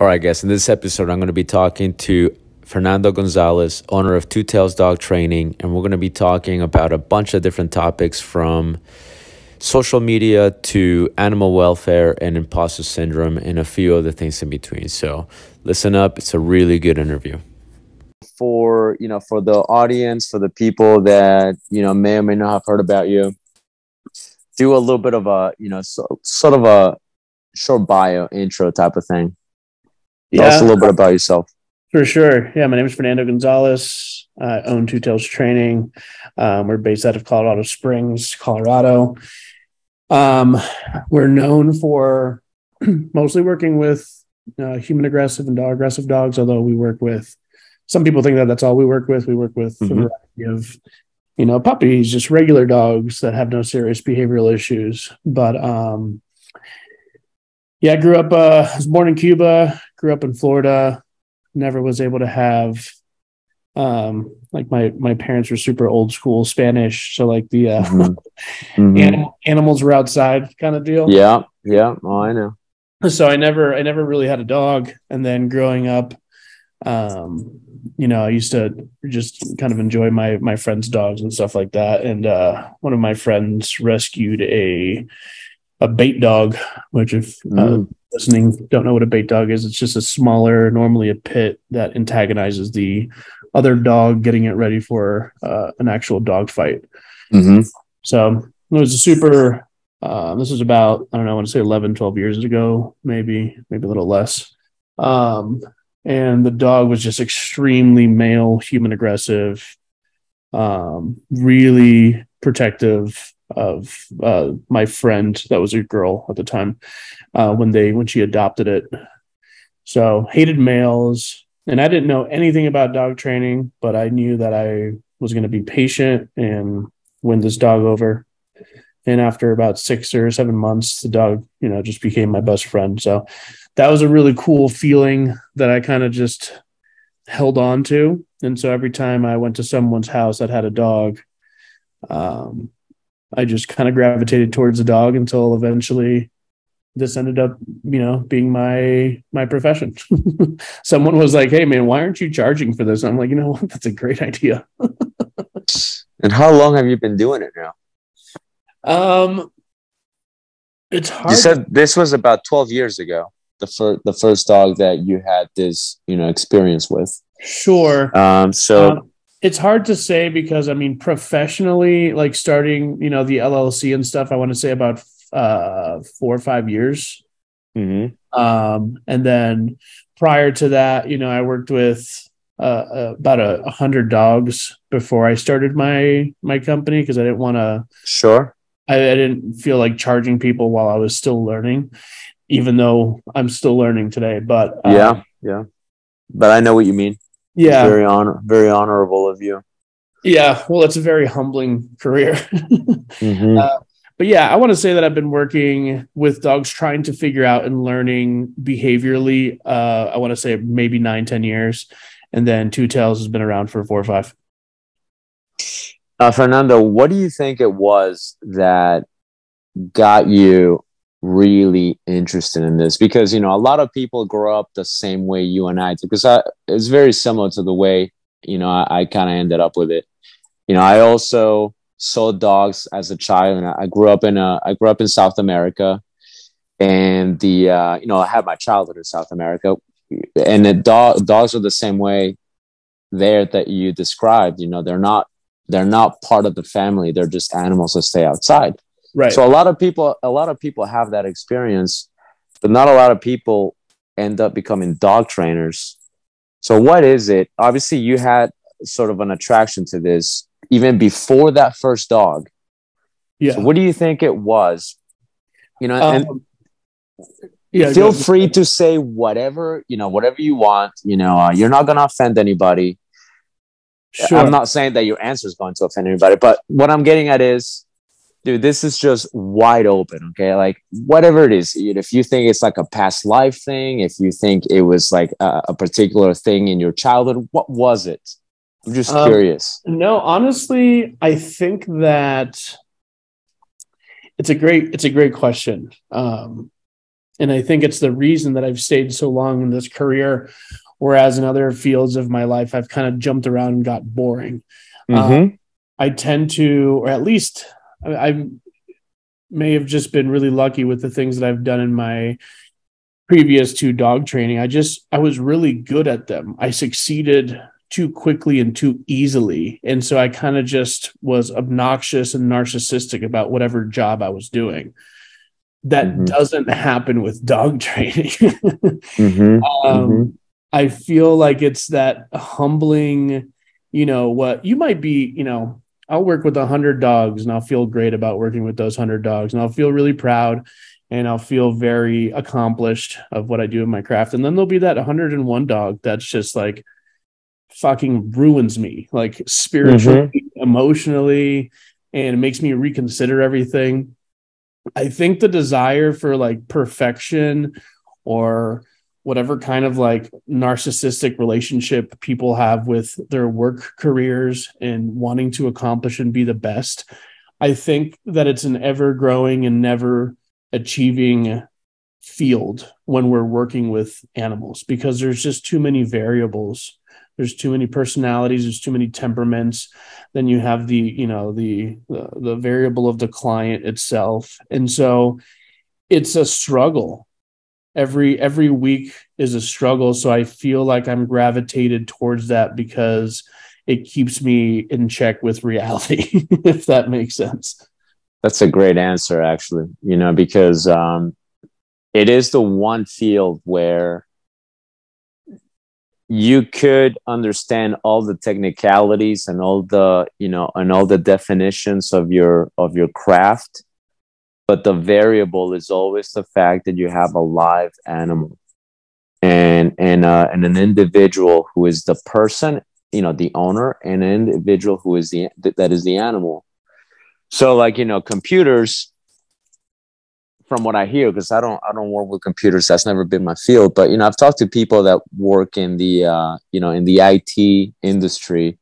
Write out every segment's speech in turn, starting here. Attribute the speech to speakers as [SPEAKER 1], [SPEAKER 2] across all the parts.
[SPEAKER 1] All right, guys. In this episode, I'm going to be talking to Fernando Gonzales, owner of Two Tails Dog Training, and we're going to be talking about a bunch of different topics from social media to animal welfare and imposter syndrome and a few other things in between. So listen up. It's a really good interview. For the audience, for the people that, may or may not have heard about you, do a little bit of a, sort of a short bio intro type of thing. Tell us a little bit about yourself.
[SPEAKER 2] For sure. Yeah, my name is Fernando Gonzales. I own Two Tails Training. We're based out of Colorado Springs, Colorado. We're known for mostly working with human aggressive and dog aggressive dogs, although we work with, some people think that that's all we work with. We work with a variety of, puppies, just regular dogs that have no serious behavioral issues. But I grew up, I was born in Cuba, grew up in Florida, never was able to have, my parents were super old school Spanish. So like the animals were outside kind of deal.
[SPEAKER 1] Yeah. Yeah. Oh, I know.
[SPEAKER 2] So I never really had a dog. And then growing up, I used to just kind of enjoy my friends' dogs and stuff like that. And one of my friends rescued a bait dog, which if listening don't know what a bait dog is, it's just a smaller, normally a pit that antagonizes the other dog getting it ready for an actual dog fight. So it was a super, this was about, I don't know, I want to say 11, 12 years ago, maybe a little less. And the dog was just extremely male, human aggressive, really protective of my friend that was a girl at the time when she adopted it. So hated males, and I didn't know anything about dog training, but I knew that I was going to be patient and win this dog over. And after about 6 or 7 months, the dog, just became my best friend. So that was a really cool feeling that I kind of just held on to. And so every time I went to someone's house that had a dog, I just kind of gravitated towards the dog until eventually this ended up, being my profession. Someone was like, "Hey man, why aren't you charging for this?" And I'm like, you know what? That's a great idea.
[SPEAKER 1] And how long have you been doing it now?
[SPEAKER 2] It's hard.
[SPEAKER 1] You said this was about 12 years ago, the first dog that you had this, experience with.
[SPEAKER 2] Sure.
[SPEAKER 1] So
[SPEAKER 2] it's hard to say because professionally, like starting, the LLC and stuff, I want to say about 4 or 5 years. And then prior to that, I worked with about 100 dogs before I started my company because I didn't want to.
[SPEAKER 1] Sure.
[SPEAKER 2] I didn't feel like charging people while I was still learning, even though I'm still learning today. But
[SPEAKER 1] yeah. But I know what you mean.
[SPEAKER 2] Yeah,
[SPEAKER 1] it's very honorable of you.
[SPEAKER 2] Yeah, well, it's a very humbling career. But yeah, I want to say that I've been working with dogs, trying to figure out and learning behaviorally. I want to say maybe 9-10 years, and then Two Tails has been around for 4 or 5.
[SPEAKER 1] Fernando, what do you think it was that got you really interested in this? Because, a lot of people grow up the same way you and I did, because it's very similar to the way, I kind of ended up with it. I also saw dogs as a child, and I grew up in South America, and I had my childhood in South America, and the dogs are the same way there that you described. They're not part of the family. They're just animals that stay outside.
[SPEAKER 2] Right.
[SPEAKER 1] So a lot of people have that experience, but not a lot of people end up becoming dog trainers. So what is it? Obviously, you had sort of an attraction to this even before that first dog.
[SPEAKER 2] Yeah.
[SPEAKER 1] So what do you think it was? And
[SPEAKER 2] yeah,
[SPEAKER 1] feel free to say whatever you want. You're not going to offend anybody.
[SPEAKER 2] Sure.
[SPEAKER 1] I'm not saying that your answer is going to offend anybody, but what I'm getting at is, dude, this is just wide open. Okay. Like whatever it is, if you think it's like a past life thing, if you think it was like a particular thing in your childhood, what was it? I'm just curious.
[SPEAKER 2] No, honestly, I think that it's a great question. And I think it's the reason that I've stayed so long in this career, whereas in other fields of my life, I've kind of jumped around and got boring.
[SPEAKER 1] Mm-hmm.
[SPEAKER 2] I tend to, or at least I may have just been really lucky with the things that I've done in my previous to dog training. I was really good at them. I succeeded too quickly and too easily. And so I kind of just was obnoxious and narcissistic about whatever job I was doing. That
[SPEAKER 1] Mm-hmm.
[SPEAKER 2] doesn't happen with dog training.
[SPEAKER 1] Mm-hmm. Mm-hmm.
[SPEAKER 2] I feel like it's that humbling, what you might be, I'll work with 100 dogs and I'll feel great about working with those 100 dogs, and I'll feel really proud and I'll feel very accomplished of what I do in my craft. And then there'll be that 101 dog that's just like fucking ruins me, like spiritually,
[SPEAKER 1] Mm-hmm.
[SPEAKER 2] emotionally, and it makes me reconsider everything. I think the desire for like perfection or whatever kind of like narcissistic relationship people have with their work careers and wanting to accomplish and be the best, I think that it's an ever growing and never achieving field when we're working with animals, because there's just too many variables. There's too many personalities, there's too many temperaments. Then you have the variable of the client itself. And so it's a struggle. Every week is a struggle. So I feel like I'm gravitated towards that because it keeps me in check with reality, if that makes sense.
[SPEAKER 1] That's a great answer, actually, because it is the one field where you could understand all the technicalities and all the definitions of your craft, but the variable is always the fact that you have a live animal and an individual who is the person, the owner, and an individual who is that is the animal. So like, computers, from what I hear, because I don't work with computers, that's never been my field, but I've talked to people that work in the in the IT industry,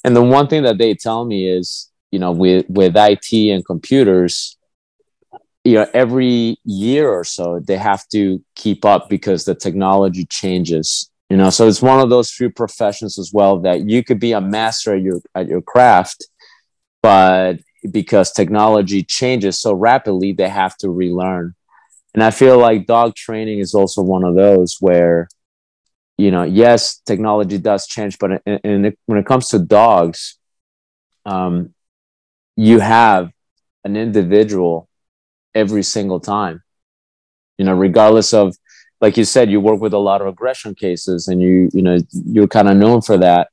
[SPEAKER 1] and the one thing that they tell me is, with IT and computers, every year or so they have to keep up because the technology changes. So it's one of those few professions as well that you could be a master at your craft, but because technology changes so rapidly, they have to relearn. And I feel like dog training is also one of those where, yes, technology does change, but when it comes to dogs, you have an individual every single time, regardless of, like you said, you work with a lot of aggression cases and you're kind of known for that.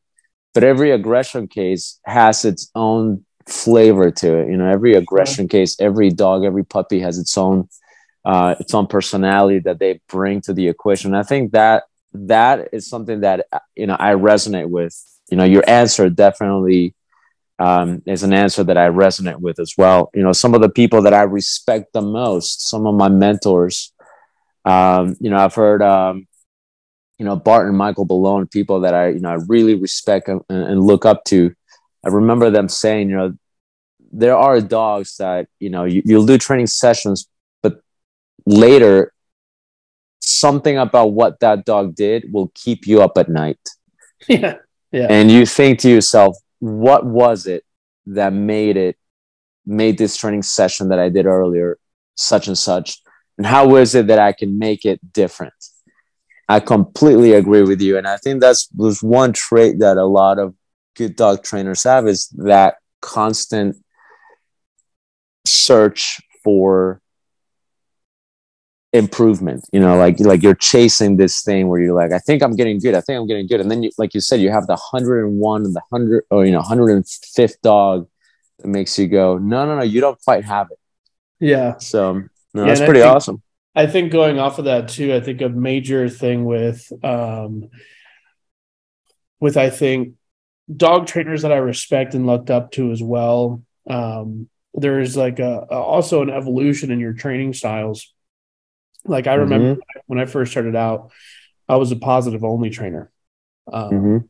[SPEAKER 1] But every aggression case has its own flavor to it. Every aggression case, every dog, every puppy has its own personality that they bring to the equation. And I think that is something that I resonate with. Your answer definitely is an answer that I resonate with as well. Some of the people that I respect the most, some of my mentors, I've heard Bart and Michael Balone, people that I really respect and look up to. I remember them saying, there are dogs that, you'll do training sessions, but later something about what that dog did will keep you up at night.
[SPEAKER 2] Yeah. Yeah.
[SPEAKER 1] And you think to yourself, what was it that made this training session that I did earlier such and such? And how is it that I can make it different? I completely agree with you. And I think was one trait that a lot of good dog trainers have, is that constant search for improvement. Like you're chasing this thing where you're like, I think I'm getting good. And then like you said, you have the 101 and the 100 or 105th dog that makes you go, no, you don't quite have it.
[SPEAKER 2] Yeah.
[SPEAKER 1] So no,
[SPEAKER 2] Yeah,
[SPEAKER 1] that's pretty awesome.
[SPEAKER 2] I think going off of that too, I think a major thing with I think dog trainers that I respect and looked up to as well. There is like also an evolution in your training styles. Like I remember when I first started out, I was a positive only trainer. And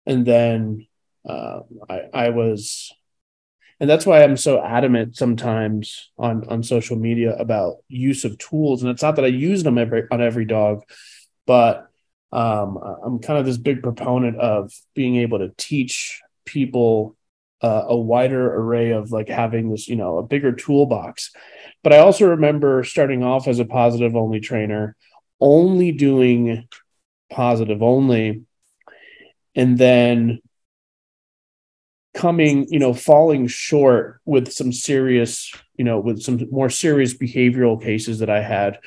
[SPEAKER 2] then I was, And that's why I'm so adamant sometimes on social media about use of tools. And it's not that I use them on every dog, but I'm kind of this big proponent of being able to teach people a wider array of like having this, a bigger toolbox. But I also remember starting off as a positive only trainer, only doing positive only, and then falling short with some serious, with some more serious behavioral cases that I had.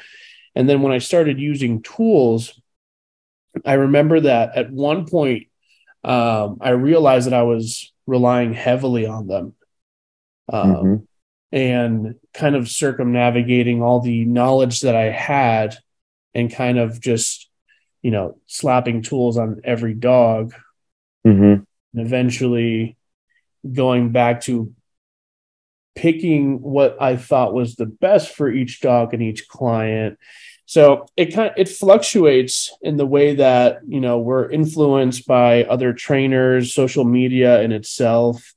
[SPEAKER 2] And then when I started using tools, I remember that at one point, I realized that I was relying heavily on them, and kind of circumnavigating all the knowledge that I had and kind of just, slapping tools on every dog, and eventually going back to picking what I thought was the best for each dog and each client. So it fluctuates in the way that, we're influenced by other trainers, social media in itself,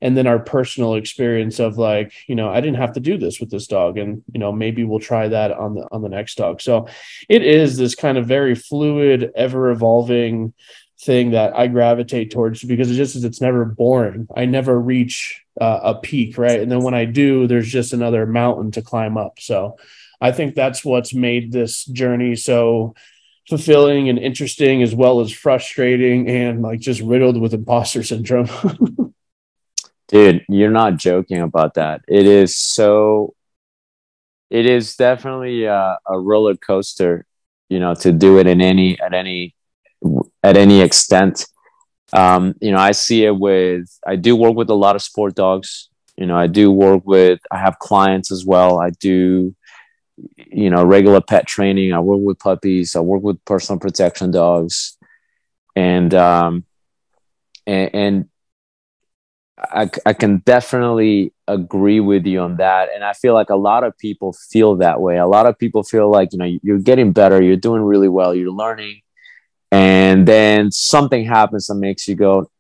[SPEAKER 2] and then our personal experience of like, I didn't have to do this with this dog, and maybe we'll try that on the next dog. So it is this kind of very fluid, ever evolving thing that I gravitate towards, because it's never boring. I never reach a peak, right? And then when I do, there's just another mountain to climb up. So I think that's what's made this journey so fulfilling and interesting, as well as frustrating and like just riddled with imposter syndrome.
[SPEAKER 1] Dude, you're not joking about that. It is definitely a roller coaster, to do it at any extent. I see it I do work with a lot of sport dogs. I have clients as well. I do, regular pet training. I work with puppies. I work with personal protection dogs. And I can definitely agree with you on that. And I feel like a lot of people feel that way. A lot of people feel like, you're getting better, you're doing really well, you're learning. And then something happens that makes you go,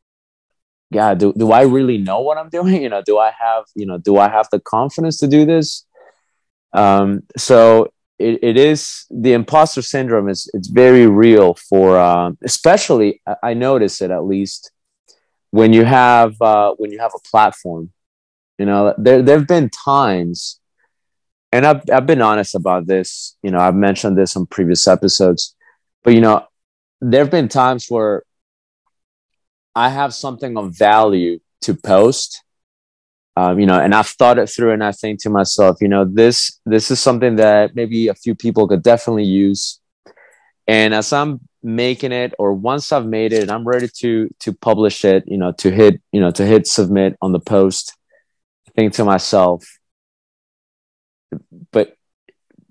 [SPEAKER 1] yeah, do I really know what I'm doing? Do I have the confidence to do this? So it is, the imposter syndrome it's very real for, especially I notice it, at least when you have a platform. There've been times, and I've been honest about this. I've mentioned this on previous episodes, but there have been times where I have something of value to post, and I've thought it through, and I think to myself, this is something that maybe a few people could definitely use. And as I'm making it, or once I've made it and I'm ready to publish it, to hit submit on the post, I think to myself, but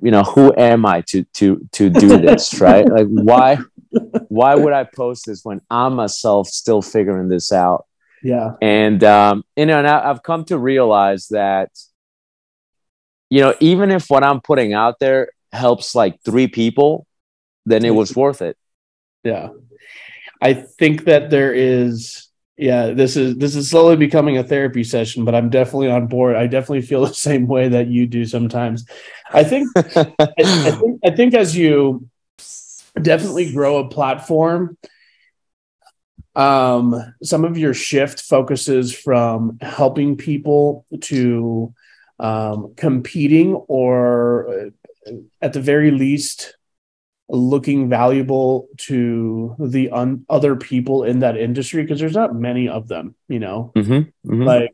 [SPEAKER 1] who am I to do this, right? Like, why would I post this when I'm myself still figuring this out?
[SPEAKER 2] Yeah.
[SPEAKER 1] And and I've come to realize that, even if what I'm putting out there helps like 3 people, then it was worth it.
[SPEAKER 2] Yeah. I think that there is, this is slowly becoming a therapy session, but I'm definitely on board. I definitely feel the same way that you do sometimes. I think as you definitely grow a platform, some of your shift focuses from helping people to competing, or at the very least looking valuable to the other people in that industry, because there's not many of them, like,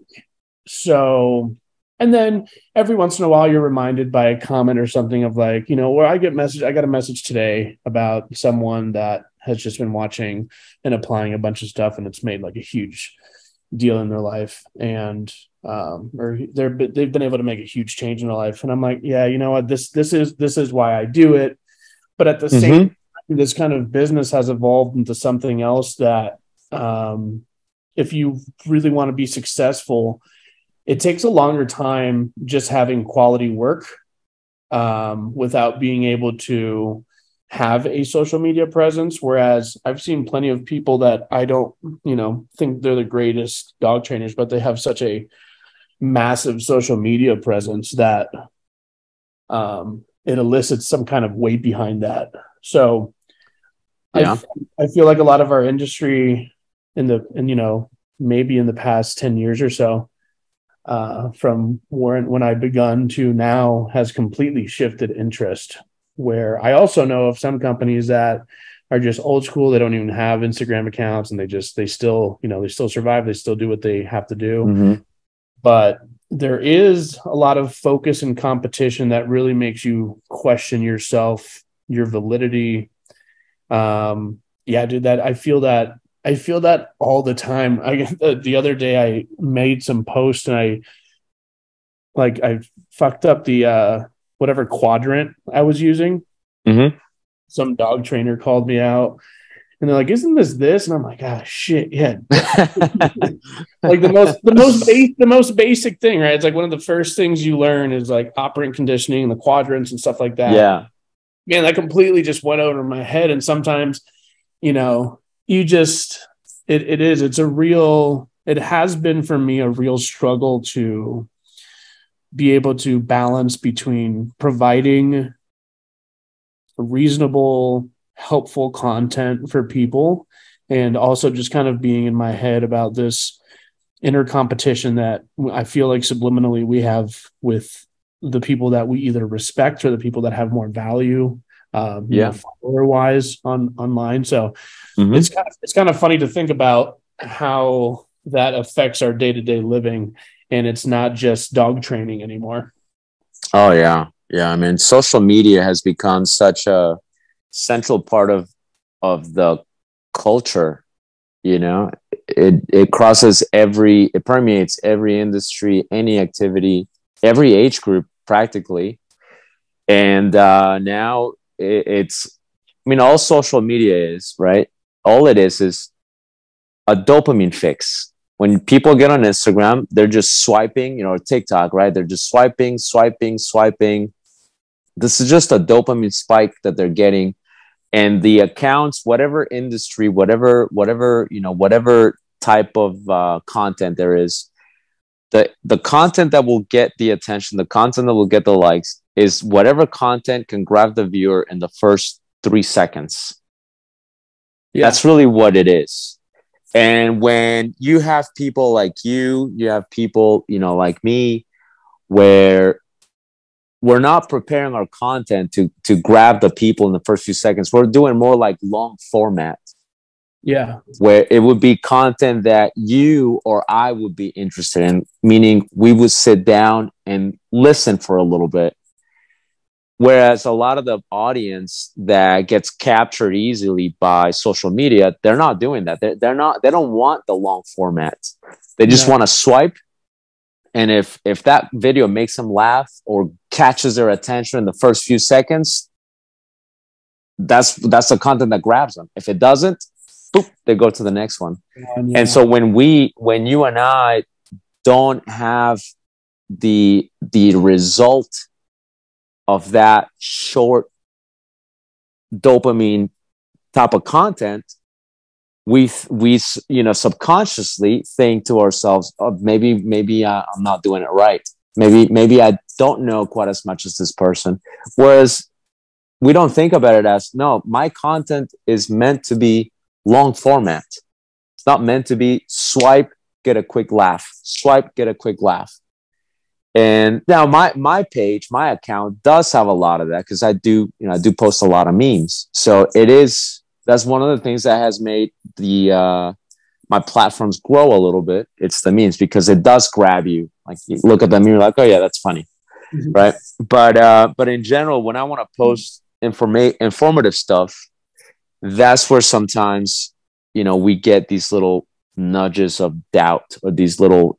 [SPEAKER 2] so. And then every once in a while you're reminded by a comment or something of like, where I got a message today about someone that has just been watching and applying a bunch of stuff, and it's made like a huge deal in their life, and or they've been able to make a huge change in their life. And I'm like, yeah, you know what, this is why I do it. But at the same time, this kind of business has evolved into something else that, if you really want to be successful, it takes a longer time just having quality work, without being able to have a social media presence, whereas I've seen plenty of people that I don't, think they're the greatest dog trainers, but they have such a massive social media presence that it elicits some kind of weight behind that. So
[SPEAKER 1] Yeah.
[SPEAKER 2] I feel like a lot of our industry maybe in the past 10 years or so, from when I begun to now, has completely shifted interest, where I also know of some companies that are just old school. They don't even have Instagram accounts, and they still survive. They still do what they have to do.
[SPEAKER 1] Mm-hmm.
[SPEAKER 2] But there is a lot of focus and competition that really makes you question yourself, your validity. Yeah, dude, I feel that all the time. The other day I made some posts, and I fucked up the whatever quadrant I was using.
[SPEAKER 1] Mm-hmm.
[SPEAKER 2] Some dog trainer called me out, and they're like, "Isn't this?" And I'm like, "Ah, shit, yeah." Like the most basic thing, right? It's like one of the first things you learn is like operant conditioning and the quadrants and stuff like that.
[SPEAKER 1] Yeah.
[SPEAKER 2] Man, that completely just went over my head. And sometimes, you just it has been for me a real struggle to be able to balance between providing reasonable, helpful content for people, and also just kind of being in my head about this inner competition that I feel like subliminally we have with the people that we either respect or the people that have more value, follower wise online. So
[SPEAKER 1] Mm-hmm.
[SPEAKER 2] it's kind of funny to think about how that affects our day-to-day living, and it's not just dog training anymore.
[SPEAKER 1] Oh yeah. Yeah. I mean, social media has become such a central part of the culture. It crosses it permeates every industry, any activity, every age group practically. And now it's, I mean, all social media is, right? All it is a dopamine fix. When people get on Instagram, they're just swiping, or TikTok, right? They're just swiping, swiping, swiping. This is just a dopamine spike that they're getting. And the accounts, whatever industry, whatever type of content there is, the content that will get the attention, the content that will get the likes, is whatever content can grab the viewer in the first 3 seconds.
[SPEAKER 2] Yeah.
[SPEAKER 1] That's really what it is. And when you have people like you have people, like me, where we're not preparing our content to grab the people in the first few seconds. We're doing more like long format.
[SPEAKER 2] Yeah.
[SPEAKER 1] Where it would be content that you or I would be interested in, meaning we would sit down and listen for a little bit. Whereas a lot of the audience that gets captured easily by social media, they're not doing that. They don't want the long format. They just want to swipe. And if that video makes them laugh or catches their attention in the first few seconds, that's the content that grabs them. If it doesn't, boop, they go to the next one. Yeah. And so when you and I don't have the result of that short dopamine type of content, we subconsciously think to ourselves, oh, maybe I'm not doing it right. Maybe I don't know quite as much as this person. Whereas we don't think about it as, no, my content is meant to be long format. It's not meant to be swipe, get a quick laugh, swipe, get a quick laugh. And now my page, my account does have a lot of that, because I do post a lot of memes. So that's one of the things that has made my platforms grow a little bit. It's the memes, because it does grab you. Like, you look at them, you're like, oh yeah, that's funny. Mm-hmm. Right. But in general, when I want to post informative stuff, that's where sometimes, we get these little nudges of doubt, or these little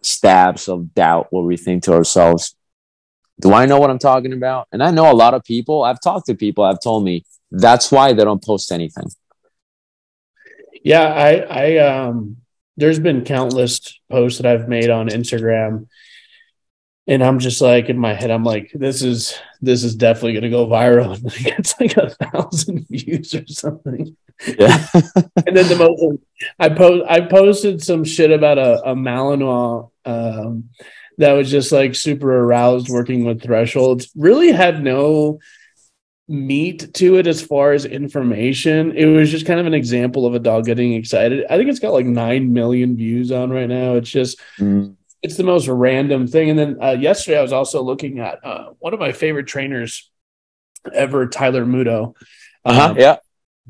[SPEAKER 1] stabs of doubt, where we think to ourselves, do I know what I'm talking about? And I know a lot of people, I've talked to people, have told me that's why they don't post anything.
[SPEAKER 2] Yeah, I there's been countless posts that I've made on Instagram And I'm just like, in my head, I'm like, this is definitely gonna go viral. And it's like 1,000 views or something.
[SPEAKER 1] Yeah.
[SPEAKER 2] And then I posted some shit about a Malinois that was just like super aroused working with thresholds. Really had no meat to it as far as information. It was just kind of an example of a dog getting excited. I think it's got like 9 million views on right now. It's just
[SPEAKER 1] Mm.
[SPEAKER 2] it's the most random thing. And then yesterday I was also looking at one of my favorite trainers ever, Tyler Muto.
[SPEAKER 1] Yeah.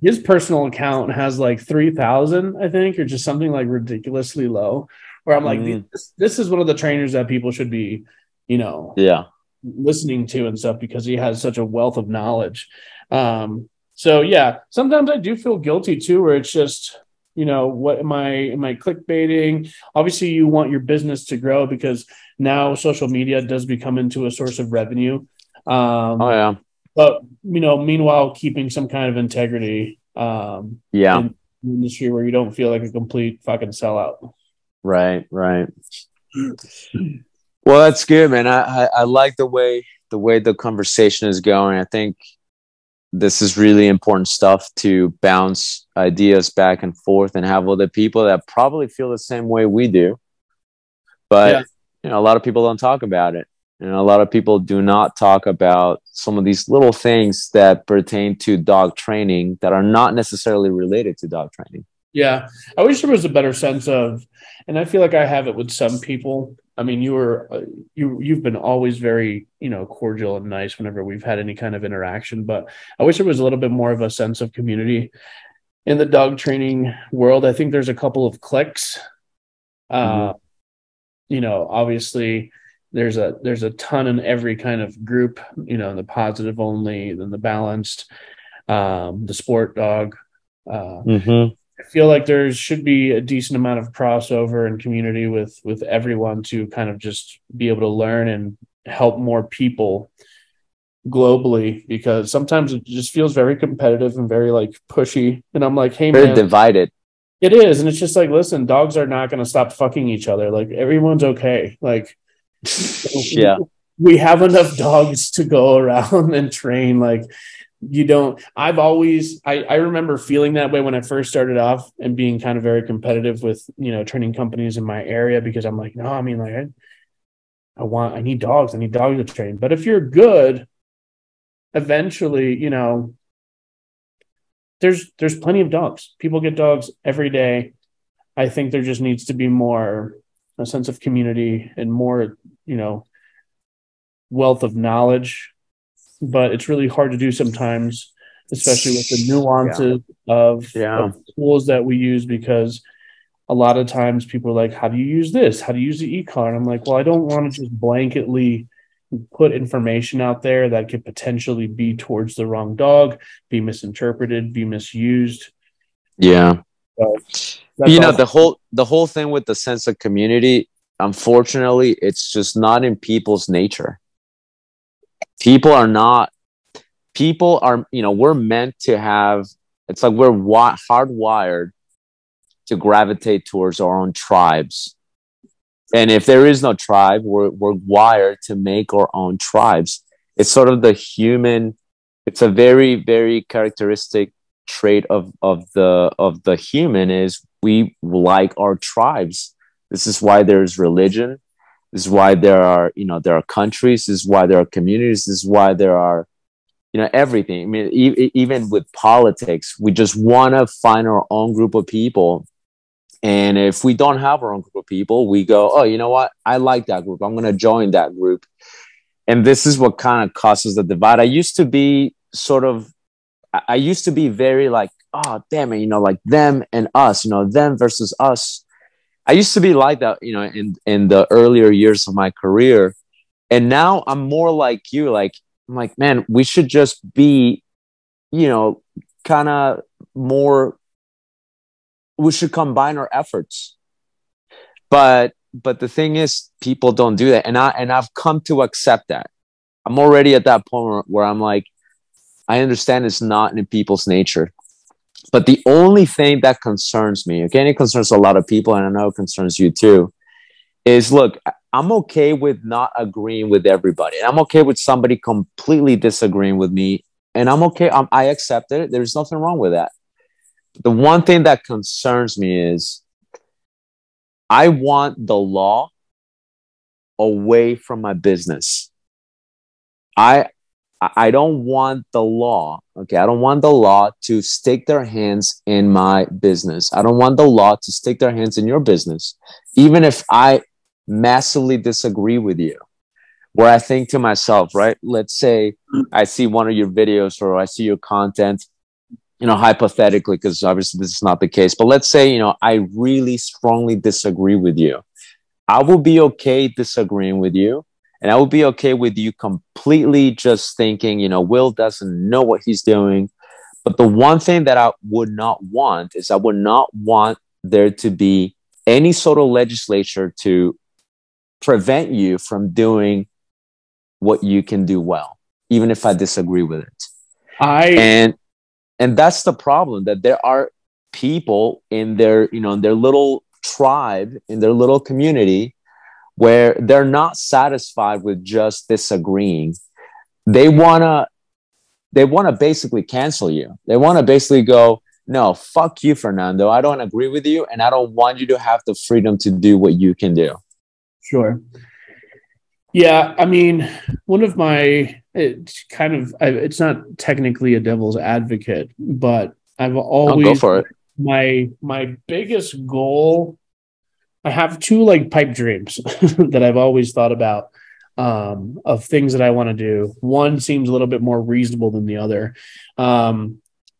[SPEAKER 2] His personal account has like 3,000, I think, or just something like ridiculously low. Where I'm like,
[SPEAKER 1] Mm.
[SPEAKER 2] this is one of the trainers that people should be, you know,
[SPEAKER 1] Yeah.
[SPEAKER 2] listening to and stuff because he has such a wealth of knowledge. So yeah, sometimes I do feel guilty too, where it's just, what am I clickbaiting? Obviously, you want your business to grow because now social media does become into a source of revenue.
[SPEAKER 1] Oh
[SPEAKER 2] Um,
[SPEAKER 1] yeah.
[SPEAKER 2] but meanwhile, keeping some kind of integrity
[SPEAKER 1] Yeah.
[SPEAKER 2] in the industry where you don't feel like a complete fucking sellout.
[SPEAKER 1] Right. Right. Well, that's good, man. I like the way the conversation is going. I think this is really important stuff to bounce ideas back and forth and have other people that probably feel the same way we do. But
[SPEAKER 2] Yeah.
[SPEAKER 1] a lot of people don't talk about it. And a lot of people do not talk about some of these little things that pertain to dog training that are not necessarily related to dog training.
[SPEAKER 2] Yeah, I wish there was a better sense of, and I feel like I have it with some people. I mean, you've been always very cordial and nice whenever we've had any kind of interaction, but I wish there was a little bit more of a sense of community in the dog training world. I think there's a couple of cliques.
[SPEAKER 1] Mm-hmm.
[SPEAKER 2] Obviously there's a ton in every kind of group. The positive only, then the balanced, the sport dog. Uh,
[SPEAKER 1] Mm-hmm.
[SPEAKER 2] I feel like there should be a decent amount of crossover and community with everyone to kind of just be able to learn and help more people globally, because sometimes it just feels very competitive and very like pushy. And I'm like, hey
[SPEAKER 1] Very
[SPEAKER 2] man,
[SPEAKER 1] divided.
[SPEAKER 2] it is. And it's just like, listen, dogs are not going to stop fucking each other. Like everyone's okay. Like
[SPEAKER 1] Yeah.
[SPEAKER 2] we have enough dogs to go around and train. Like you don't I remember feeling that way when I first started off and being kind of very competitive with training companies in my area, because I'm like, no, I mean, like I need dogs to train. But if you're good, eventually there's plenty of dogs. People get dogs every day. I think there just needs to be more a sense of community and more wealth of knowledge, but it's really hard to do sometimes, especially with the
[SPEAKER 1] Yeah.
[SPEAKER 2] nuances of
[SPEAKER 1] Yeah.
[SPEAKER 2] tools that we use, because a lot of times people are like, how do you use this? How do you use the e-collar? And I'm like, well, I don't want to just blanketly put information out there that could potentially be towards the wrong dog, be misinterpreted, be misused.
[SPEAKER 1] Yeah.
[SPEAKER 2] So that's all.
[SPEAKER 1] The whole thing with the sense of community, unfortunately, it's just not in people's nature. People are not people are we're meant to have, it's like we're hardwired to gravitate towards our own tribes. And if there is no tribe, we're wired to make our own tribes. It's sort of the human, it's a very, very characteristic trait of the human is we like our tribes. This is why there's religion. This is why there are countries. This is why there are communities. This is why there are everything. I mean, even with politics, we just want to find our own group of people. And if we don't have our own group of people, we go, oh, you know what? I like that group. I'm going to join that group. And this is what kind of causes the divide. I used to be very like, oh, damn it, like them and us, them versus us. I used to be like that, in the earlier years of my career. And now I'm more like you. Like, I'm like, man, we should just be, kind of more, we should combine our efforts. But the thing is, people don't do that. And I've come to accept that. I'm already at that point where I'm like, I understand it's not in people's nature. But the only thing that concerns me, again, it concerns a lot of people, and I know it concerns you too, is look, I'm okay with not agreeing with everybody. I'm okay with somebody completely disagreeing with me. And I'm okay. I accept it. There's nothing wrong with that. The one thing that concerns me is I want the law away from my business. I I don't want the law. Okay, I don't want the law to stick their hands in my business. I don't want the law to stick their hands in your business, even if I massively disagree with you. Where I think to myself, right? Let's say I see one of your videos or I see your content, hypothetically, because obviously this is not the case, but let's say, I really strongly disagree with you. I will be okay disagreeing with you. And I will be okay with you completely just thinking, Will doesn't know what he's doing. But the one thing that I would not want is I would not want there to be any sort of legislature to prevent you from doing what you can do well, even if I disagree with it.
[SPEAKER 2] I
[SPEAKER 1] And that's the problem, that there are people in their, in their little tribe, in their little community, where they're not satisfied with just disagreeing. They wanna basically cancel you. They wanna basically go, no, fuck you, Fernando. I don't agree with you, and I don't want you to have the freedom to do what you can do.
[SPEAKER 2] Sure. Yeah, I mean, one of my it's not technically a devil's advocate, but I've
[SPEAKER 1] I'll go
[SPEAKER 2] always
[SPEAKER 1] for it.
[SPEAKER 2] my biggest goal. I have two like pipe dreams that I've always thought about, of things that I want to do. One seems a little bit more reasonable than the other,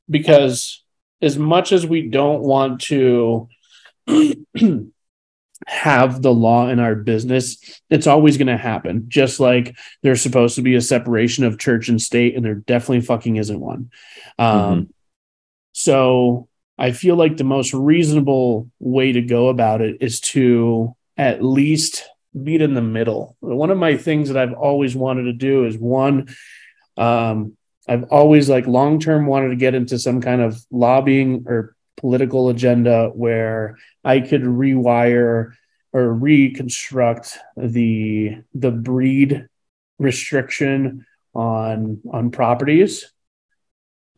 [SPEAKER 2] because as much as we don't want to have the law in our business, it's always going to happen. Just like there's supposed to be a separation of church and state, and there definitely fucking isn't one.
[SPEAKER 1] Mm-hmm.
[SPEAKER 2] So I feel like the most reasonable way to go about it is to at least meet in the middle. One of my things that I've always wanted to do is I've always like long-term wanted to get into some kind of lobbying or political agenda where I could rewire or reconstruct the breed restriction on properties,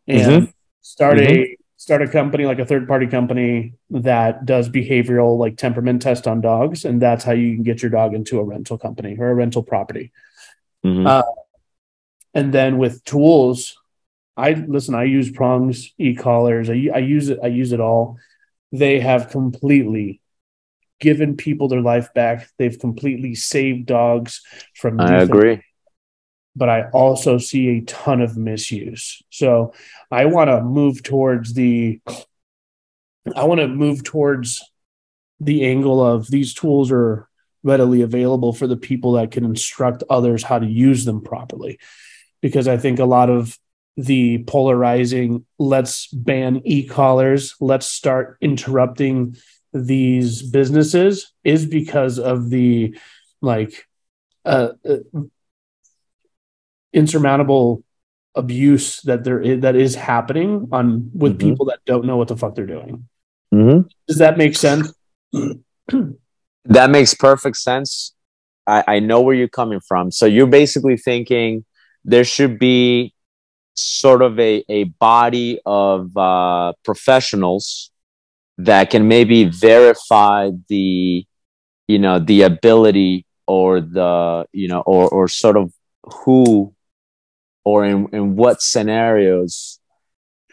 [SPEAKER 1] Mm-hmm.
[SPEAKER 2] and start
[SPEAKER 1] Mm-hmm.
[SPEAKER 2] a company, like a third party company that does behavioral like temperament test on dogs, and that's how you can get your dog into a rental company or a rental property.
[SPEAKER 1] Mm-hmm.
[SPEAKER 2] Uh, and then with tools, I use prongs, e-collars. I use it. I use it all. They have completely given people their life back. They've completely saved dogs from
[SPEAKER 1] I
[SPEAKER 2] euthanasia.
[SPEAKER 1] agree.
[SPEAKER 2] But I also see a ton of misuse. So I want to move towards the angle of these tools are readily available for the people that can instruct others how to use them properly. Because I think a lot of the polarizing, let's ban e-collars, let's start interrupting these businesses, is because of the like insurmountable abuse that is happening on with
[SPEAKER 1] Mm-hmm.
[SPEAKER 2] people that don't know what the fuck they're doing.
[SPEAKER 1] Mm-hmm.
[SPEAKER 2] Does that make sense?
[SPEAKER 1] That makes perfect sense. I know where you're coming from. So you're basically thinking there should be sort of a body of professionals that can maybe verify the ability, or or sort of who, or in what scenarios,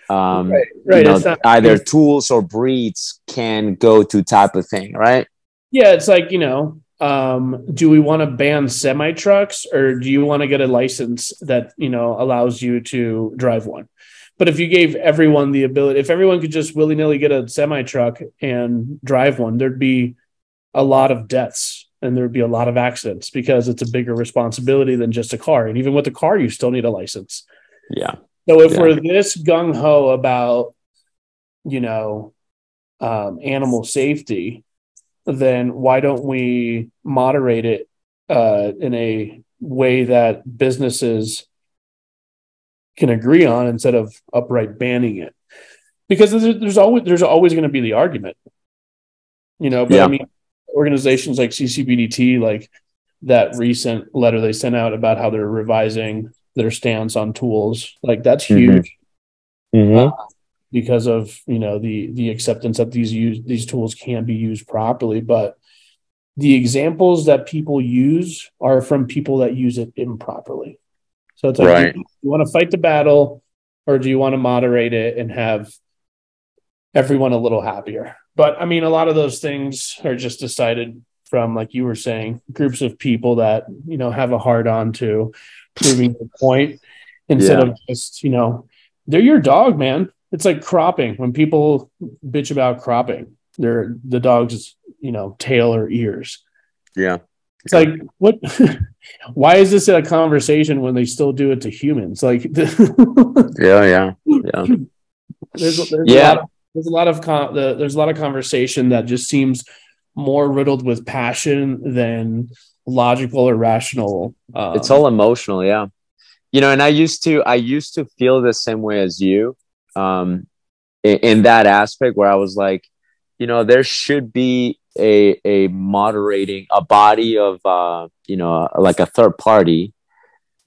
[SPEAKER 2] Right. It's not.
[SPEAKER 1] either tools or breeds can go to, type of thing, right?
[SPEAKER 2] Yeah, it's like, do we want to ban semi trucks, or do you want to get a license that, allows you to drive one? But if you gave everyone the ability, if everyone could just willy nilly get a semi truck and drive one, there'd be a lot of deaths and there'd be a lot of accidents, because it's a bigger responsibility than just a car. And even with a car, you still need a license.
[SPEAKER 1] Yeah.
[SPEAKER 2] So if
[SPEAKER 1] Yeah.
[SPEAKER 2] we're this gung ho about, animal safety, then why don't we moderate it in a way that businesses can agree on, instead of upright banning it? Because there's always going to be the argument, but I
[SPEAKER 1] Yeah.
[SPEAKER 2] mean, organizations like CCBDT, like that recent letter they sent out about how they're revising their stance on tools, like that's huge. Because of the acceptance that these tools can be used properly, but the examples that people use are from people that use it improperly. So it's like,
[SPEAKER 1] Right.
[SPEAKER 2] do you want to fight the battle, or do you want to moderate it and have everyone a little happier? But I mean, a lot of those things are just decided from, like you were saying, groups of people that have a hard on to proving the point, instead of just they're your dog, man. It's like cropping. When people bitch about cropping, they're the dog's tail or ears.
[SPEAKER 1] Yeah.
[SPEAKER 2] It's like, what? Why is this a conversation when they still do it to humans? Like,
[SPEAKER 1] yeah.
[SPEAKER 2] there's a lot of conversation that just seems more riddled with passion than logical or rational.
[SPEAKER 1] It's all emotional. Yeah. And I used to feel the same way as you, in that aspect, where I was like, there should be a moderating, a body of, like a third party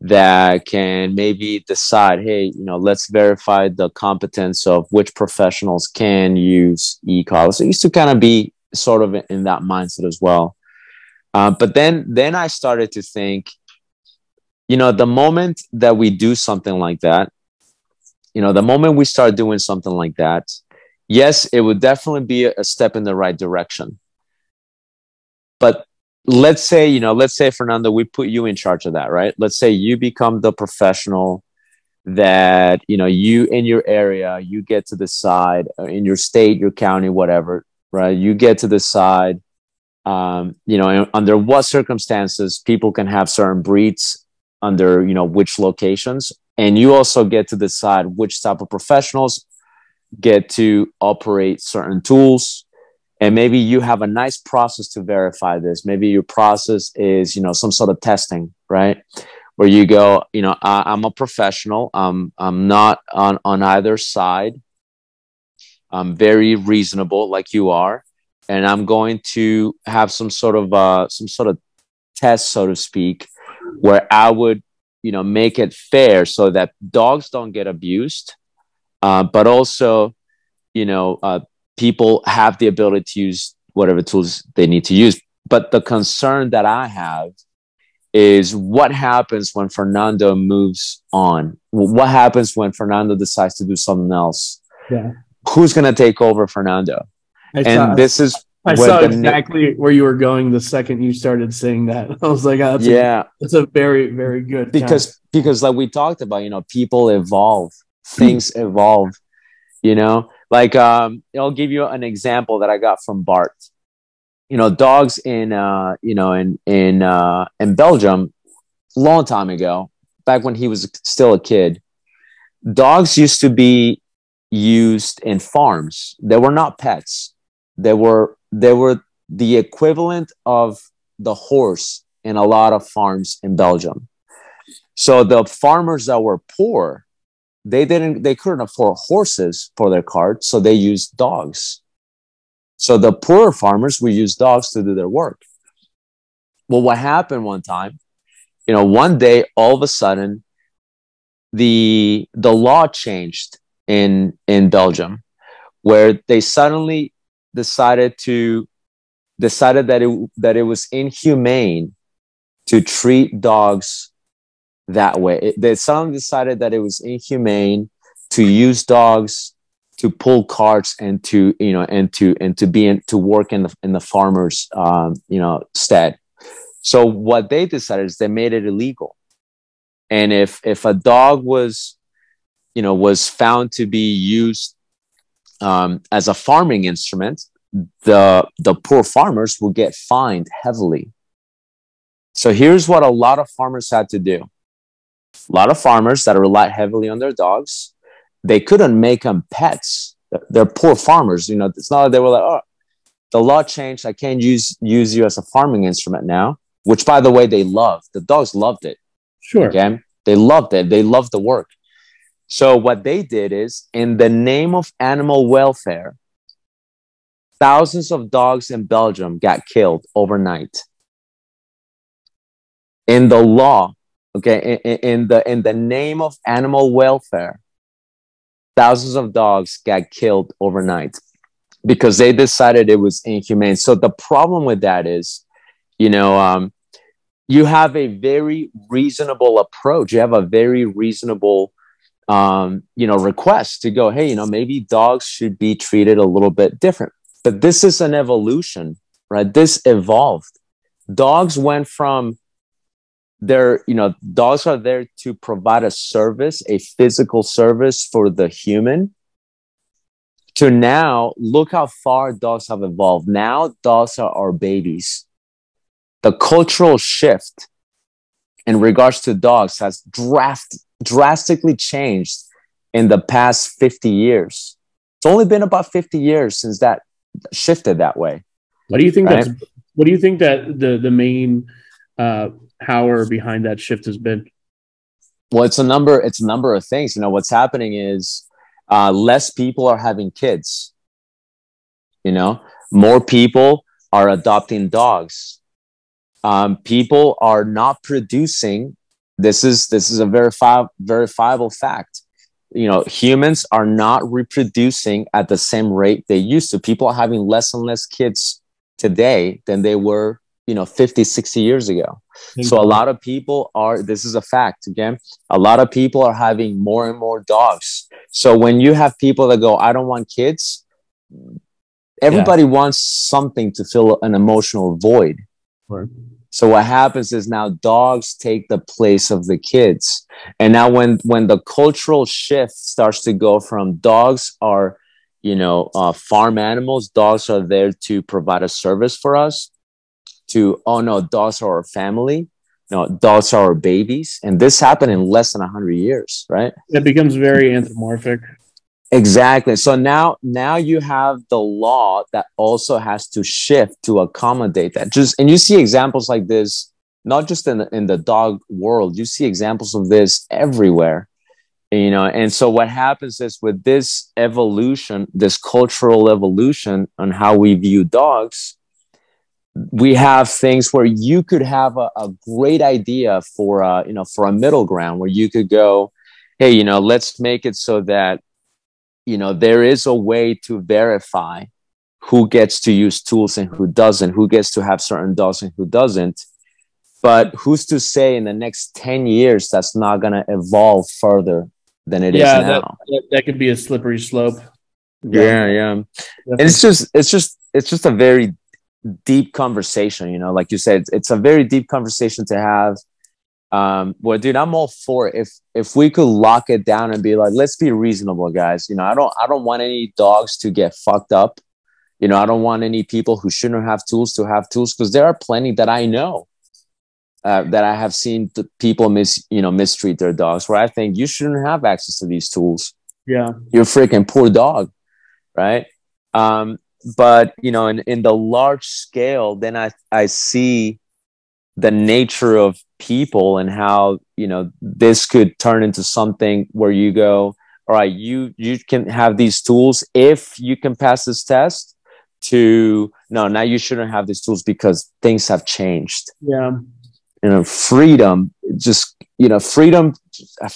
[SPEAKER 1] that can maybe decide, hey, let's verify the competence of which professionals can use e-collars. So it used to kind of be sort of in that mindset as well. But then I started to think, the moment that we do something like that, the moment we start doing something like that, yes, it would definitely be a step in the right direction. But let's say, Fernando, we put you in charge of that, right? Let's say you become the professional that, you in your area, you get to decide, in your state, your county, whatever, right? You get to decide, under what circumstances people can have certain breeds under, which locations. And you also get to decide which type of professionals get to operate certain tools. And maybe you have a nice process to verify this. Maybe your process is, some sort of testing, right? Where you go, I'm a professional. I'm not on either side. I'm very reasonable, like you are, and I'm going to have some sort of test, so to speak, where I would, make it fair so that dogs don't get abused, but also, people have the ability to use whatever tools they need to use. But the concern that I have is what happens when Fernando moves on? What happens when Fernando decides to do something else?
[SPEAKER 2] Yeah.
[SPEAKER 1] Who's going to take over Fernando? I
[SPEAKER 2] saw exactly where you were going the second you started saying that. I was like, that's a very, very good
[SPEAKER 1] because like we talked about, people evolve, things evolve, like I'll give you an example that I got from Bart. Dogs in Belgium, long time ago, back when he was still a kid, dogs used to be used in farms. They were not pets. They were the equivalent of the horse in a lot of farms in Belgium. So the farmers that were poor, they couldn't afford horses for their carts, so they used dogs. So the poorer farmers would use dogs to do their work. Well, what happened one time, one day, all of a sudden, the law changed in Belgium, where they suddenly decided that it was inhumane to treat dogs that way. They suddenly decided that it was inhumane to use dogs to pull carts and to work in the farmer's stead. So what they decided is they made it illegal. And if a dog was found to be used as a farming instrument, the poor farmers will get fined heavily. So here's what a lot of farmers had to do. A lot of farmers that rely heavily on their dogs, they couldn't make them pets. They're poor farmers. It's not like they were like, oh, the law changed. I can't use you as a farming instrument now, which, by the way, they loved. The dogs loved it.
[SPEAKER 2] Sure.
[SPEAKER 1] Okay? They loved it. They loved the work. So what they did is, in the name of animal welfare, thousands of dogs in Belgium got killed overnight. In the law, okay, in the name of animal welfare, thousands of dogs got killed overnight because they decided it was inhumane. So the problem with that is, you know, you have a very reasonable approach. You have a very reasonable, request to go, hey, maybe dogs should be treated a little bit different. But this is an evolution, right? This evolved. Dogs went from dogs are there to provide a service, a physical service for the human, to now look how far dogs have evolved. Now dogs are our babies. The cultural shift in regards to dogs has drastically changed in the past 50 years. It's only been about 50 years since that shifted that way.
[SPEAKER 2] What do you think
[SPEAKER 1] right?
[SPEAKER 2] what do you think that the main power behind that shift has been?
[SPEAKER 1] Well, it's a number of things. What's happening is less people are having kids. More people are adopting dogs. People are not producing. This is a verifiable fact. Humans are not reproducing at the same rate they used to. People are having less and less kids today than they were 50, 60 years ago. So a lot of people this is a fact. Again, a lot of people are having more and more dogs. So when you have people that go, I don't want kids, everybody wants something to fill an emotional void.
[SPEAKER 2] Right.
[SPEAKER 1] So what happens is now dogs take the place of the kids. And now when the cultural shift starts to go from dogs are, farm animals, dogs are there to provide a service for us, to, oh no, dogs are our family. No, dogs are our babies. And this happened in less than 100 years, right?
[SPEAKER 2] It becomes very anthropomorphic.
[SPEAKER 1] Exactly. So now you have the law that also has to shift to accommodate that. And you see examples like this, not just in the dog world. You see examples of this everywhere. And so what happens is with this evolution, this cultural evolution on how we view dogs, we have things where you could have a great idea for a middle ground where you could go, hey, let's make it so that there is a way to verify who gets to use tools and who doesn't, who gets to have certain dogs and who doesn't. But who's to say in the next 10 years that's not going to evolve further than it is now?
[SPEAKER 2] That could be a slippery slope.
[SPEAKER 1] Yeah. And it's just a very deep conversation, like you said, it's a very deep conversation to have. Well, dude, I'm all for it. If we could lock it down and be like, let's be reasonable, guys. I don't want any dogs to get fucked up. I don't want any people who shouldn't have tools to have tools, because there are plenty that I know that I have seen people mistreat their dogs, where I think you shouldn't have access to these tools.
[SPEAKER 2] Yeah,
[SPEAKER 1] you're a freaking poor dog, right? But in the large scale, then I see the nature of people and how this could turn into something where you go, all right, you can have these tools if you can pass this test, to no, now you shouldn't have these tools because things have changed. Freedom, freedom.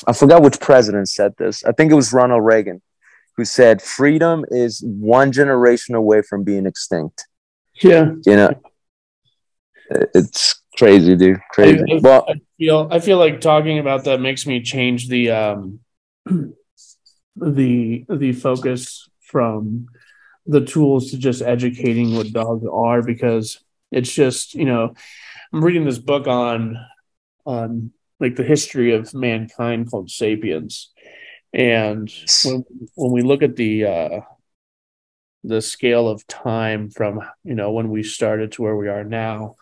[SPEAKER 1] I forgot which president said this. I think it was Ronald Reagan, who said freedom is one generation away from being extinct. It's crazy, dude. Crazy.
[SPEAKER 2] I feel like talking about that makes me change the focus from the tools to just educating what dogs are, because it's just, I'm reading this book on like the history of mankind called Sapiens. And when we look at the scale of time from, when we started to where we are now,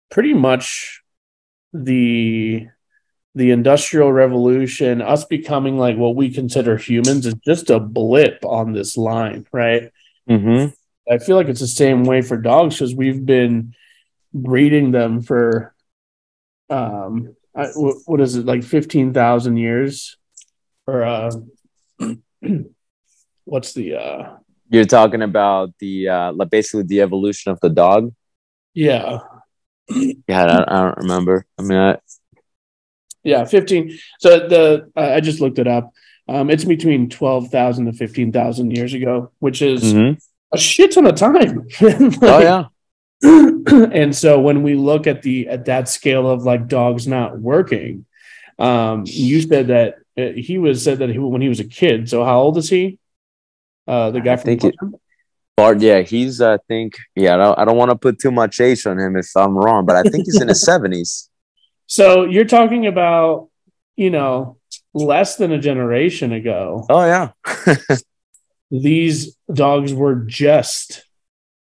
[SPEAKER 2] pretty much the Industrial Revolution, us becoming like what we consider humans, is just a blip on this line, right?
[SPEAKER 1] Mm-hmm.
[SPEAKER 2] I feel like it's the same way for dogs, because we've been breeding them for what is it, like 15,000 years, or what's the
[SPEAKER 1] You're talking about the like basically the evolution of the dog.
[SPEAKER 2] Yeah.
[SPEAKER 1] Yeah, I don't remember. I mean,
[SPEAKER 2] Yeah, 15. So I just looked it up. It's between 12,000 to 15,000 years ago, which is
[SPEAKER 1] mhm.
[SPEAKER 2] a shit ton of time.
[SPEAKER 1] Oh
[SPEAKER 2] Like,
[SPEAKER 1] yeah,
[SPEAKER 2] and so when we look at the at that scale of like dogs not working, you said that he was said that he when he was a kid. So how old is he? The guy
[SPEAKER 1] I
[SPEAKER 2] from
[SPEAKER 1] think it.
[SPEAKER 2] Belgium.
[SPEAKER 1] Bart, yeah, he's. I think, yeah. I don't want to put too much age on him if I'm wrong, but I think he's in his 70s.
[SPEAKER 2] So you're talking about, you know, less than a generation ago.
[SPEAKER 1] Oh yeah.
[SPEAKER 2] These dogs were just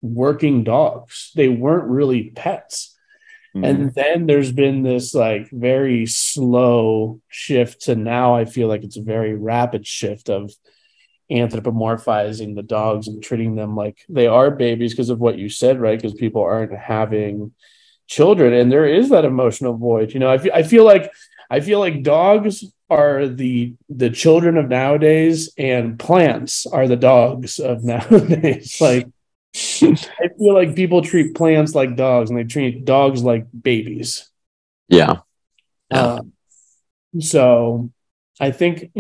[SPEAKER 2] working dogs. They weren't really pets.
[SPEAKER 1] Mhm.
[SPEAKER 2] And then there's been this like very slow shift to now I feel like it's a very rapid shift of anthropomorphizing the dogs and treating them like they are babies because of what you said, right? Because people aren't having children and there is that emotional void. I feel like dogs are the children of nowadays and plants are the dogs of nowadays. Like I feel like people treat plants like dogs and they treat dogs like babies.
[SPEAKER 1] Yeah. Yeah.
[SPEAKER 2] Um, so I think,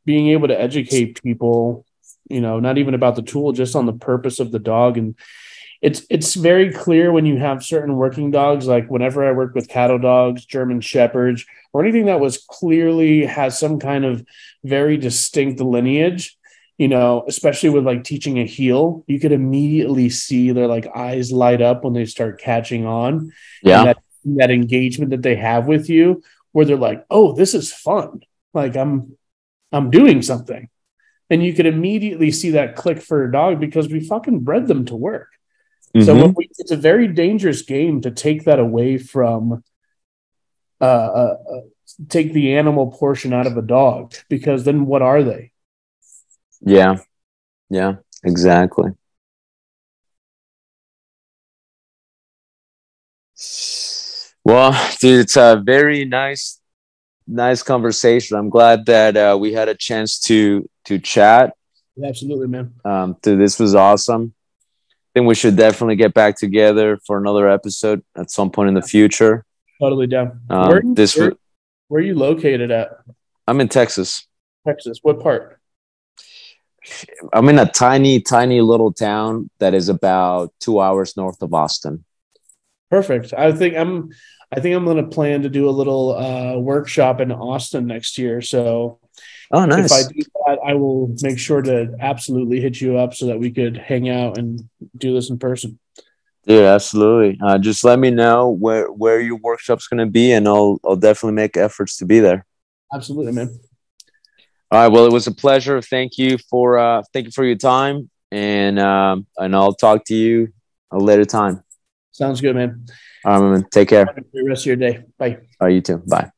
[SPEAKER 2] being able to educate people, not even about the tool, just on the purpose of the dog. And it's very clear when you have certain working dogs, like whenever I work with cattle dogs, German shepherds, or anything that was clearly has some kind of very distinct lineage, especially with like teaching a heel, you could immediately see their like eyes light up when they start catching on and
[SPEAKER 1] Yeah.
[SPEAKER 2] that engagement that they have with you where they're like, oh, this is fun. Like I'm doing something. And you could immediately see that click for a dog because we fucking bred them to work. So
[SPEAKER 1] Hmm.
[SPEAKER 2] it's a very dangerous game to take that away from, uh, uh, uh, take the animal portion out of a dog because then what are they?
[SPEAKER 1] Yeah. Yeah. Exactly. Well, dude, it's a very nice conversation. I'm glad that we had a chance to chat.
[SPEAKER 2] Absolutely, man.
[SPEAKER 1] Dude, this was awesome. I think we should definitely get back together for another episode at some point in the future.
[SPEAKER 2] Totally down.
[SPEAKER 1] This was.
[SPEAKER 2] Where are you located at?
[SPEAKER 1] I'm in Texas.
[SPEAKER 2] Texas. What part?
[SPEAKER 1] I'm in a tiny little town that is about 2 hours north of Austin.
[SPEAKER 2] Perfect. I think I'm going to plan to do a little workshop in Austin next year. So
[SPEAKER 1] Oh,
[SPEAKER 2] if I
[SPEAKER 1] nice.
[SPEAKER 2] do that, I will make sure to absolutely hit you up so that we could hang out and do this in person.
[SPEAKER 1] Dude, absolutely. Just let me know where your workshop's going to be, and I'll definitely make efforts to be there.
[SPEAKER 2] Absolutely, man.
[SPEAKER 1] All right. Well, it was a pleasure. Thank you for your time, and I'll talk to you a later time.
[SPEAKER 2] Sounds good, man.
[SPEAKER 1] Take care.
[SPEAKER 2] Have a great rest of your day. Bye.
[SPEAKER 1] All right, you too. Bye.